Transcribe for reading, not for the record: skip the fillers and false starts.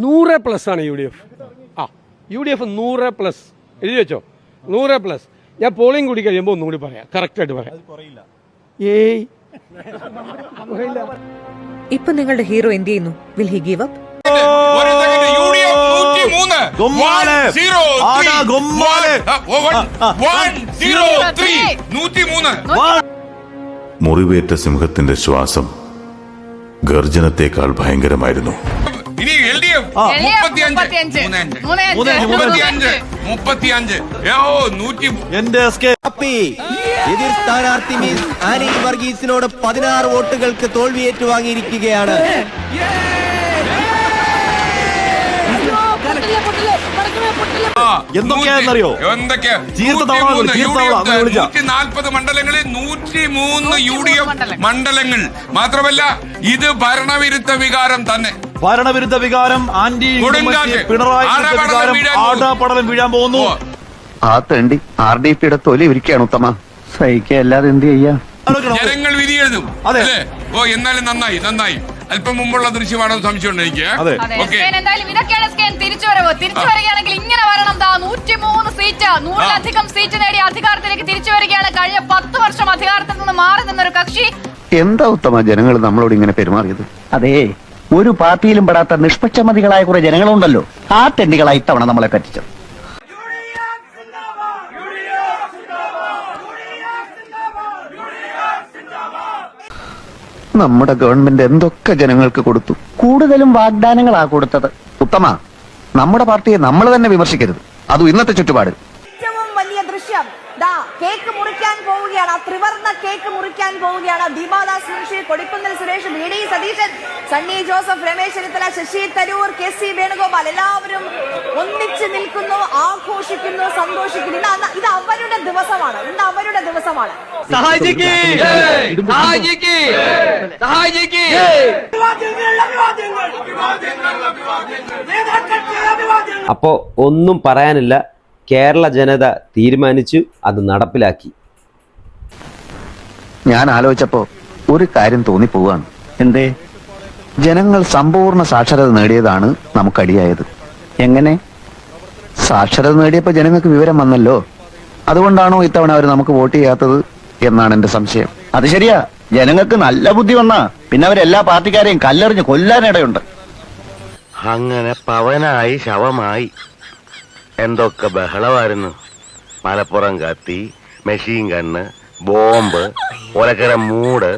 100+ ആണ് UDF. UDF 100+. എഴുതി വെച്ചോ, 100+. ഞാൻ പോളിംഗ് കൂടി കഴിയുമ്പോൾ ഒന്നും കൂടി പറയാം, കറക്റ്റായിട്ട് പറയാം. ഏയ് ഇപ്പൊ നിങ്ങളുടെ ഹീറോ എന്ത് ചെയ്യുന്നു? Will he give up? മുറിവേറ്റ സിംഹത്തിന്റെ ശ്വാസം ഗർജനത്തെക്കാൾ ഭയങ്കരമായിരുന്നു. ഇനി LDF 35. എതിർ സ്ഥാനാർത്ഥി മിസ് ആനി വർഗീസിനോട് 16 വോട്ടുകൾക്ക് തോൽവി ഏറ്റുവാങ്ങിയിരിക്കുകയാണ്. എന്തൊക്കെയാണെന്നറിയോ? 140 മണ്ഡലങ്ങളിൽ 103 UDF മണ്ഡലങ്ങൾ. മാത്രമല്ല ഇത് ഭരണവിരുദ്ധ വികാരം തന്നെ. ഭരണവിരുദ്ധ വികാരം, ആന്റി പിണറായി ആടാപടലം വീഴാൻ പോകുന്നു. ആ തണ്ടി RDPയുടെ തൊലി ഇരിക്കുകയാണ് ഉത്തമ. സഹിക്കല്ലാതെ എന്ത് ചെയ്യാ? ജനങ്ങൾ വിധി എഴുതും. അല്ലേ? എന്നാലും നന്നായി. അല്പം മുമ്പുള്ള ദൃശ്യമാണോ സംശയമുണ്ട് എനിക്ക്. എന്തായാലും ഇതൊക്കെയാണ് തിരിച്ചുവരവ്. തിരിച്ചുവരികയാണെങ്കിൽ ഇങ്ങനെ വരണം. 103 സീറ്റ്, 100-ലധികം സീറ്റ് നേടി അധികാരത്തിലേക്ക് തിരിച്ചു വരികയാണ്. കഴിഞ്ഞ 10 വർഷം അധികാരത്തിൽ നിന്ന് മാറി നിന്നൊരു കക്ഷി. എന്താ ഉത്തമ ജനങ്ങൾ നമ്മളോട് ഇങ്ങനെ പെരുമാറിയത്? അതെ, ഒരു പാർട്ടിയിലും പെടാത്ത നിഷ്പക്ഷമതികളായ കുറെ ജനങ്ങളുണ്ടല്ലോ, ആ തെണ്ടികളായി ഇത്തവണ നമ്മളെ പറ്റിച്ചത്. നമ്മുടെ ഗവൺമെന്റ് എന്തൊക്കെ ജനങ്ങൾക്ക് കൊടുത്തു. കൂടുതലും വാഗ്ദാനങ്ങളാ കൊടുത്തത്. ഉത്തമ, നമ്മുടെ പാർട്ടിയെ നമ്മൾ തന്നെ വിമർശിക്കരുത്, അതും ഇന്നത്തെ ചുറ്റുപാട്. ഏറ്റവും വലിയ ദൃശ്യം കേക്ക് മുറിക്കാൻ പോവുകയാണ്. ആ ത്രിവർണ്ണ കേക്ക് മുറിക്കാൻ പോവുകയാണ്. ദീപാദാസ് മുൻഷി, കൊടിക്കുന്നിൽ സുരേഷ്, VD സതീശൻ, സണ്ണി ജോസഫ്, രമേശ് ചെന്നിത്തല, ശശി തരൂർ, KC വേണുഗോപാൽ എല്ലാവരും ഒന്നിച്ച് നിൽക്കുന്നു, ആഘോഷിക്കുന്നു, സന്തോഷിക്കുന്നു. ഇത് അവരുടെ ദിവസമാണ്. ഇന്ന് അവരുടെ ദിവസമാണ്. അപ്പോ ഒന്നും പറയാനില്ല. കേരള ജനത തീരുമാനിച്ചു, അത് നടപ്പിലാക്കി. ഞാൻ ആലോചിച്ചപ്പോ ഒരു കാര്യം തോന്നിപ്പോവാണ്. എന്തേ? ജനങ്ങൾ സമ്പൂർണ്ണ സാക്ഷരത നേടിയതാണ് നമുക്കടിയായത്. എങ്ങനെ? സാക്ഷരത നേടിയപ്പോ ജനങ്ങൾക്ക് വിവരം വന്നല്ലോ. അതുകൊണ്ടാണോ ഇത്തവണ അവർ നമുക്ക് വോട്ട് ചെയ്യാത്തത് എന്നാണ് എന്റെ സംശയം. അത് ശരിയാ, ജനങ്ങൾക്ക് നല്ല ബുദ്ധി വന്നാ പിന്നെ അവരെല്ലാ പാർട്ടിക്കാരെയും കല്ലെറിഞ്ഞ് കൊല്ലാനിടയുണ്ട്. അങ്ങനെ പവനായി ശവമായി എന്തൊക്കെ ബഹളമായിരുന്നു. മലപ്പുറം കത്തി, മെഷീൻ ഗണ്ണ്, ബോംബ്, ഒലക്കര മൂട്.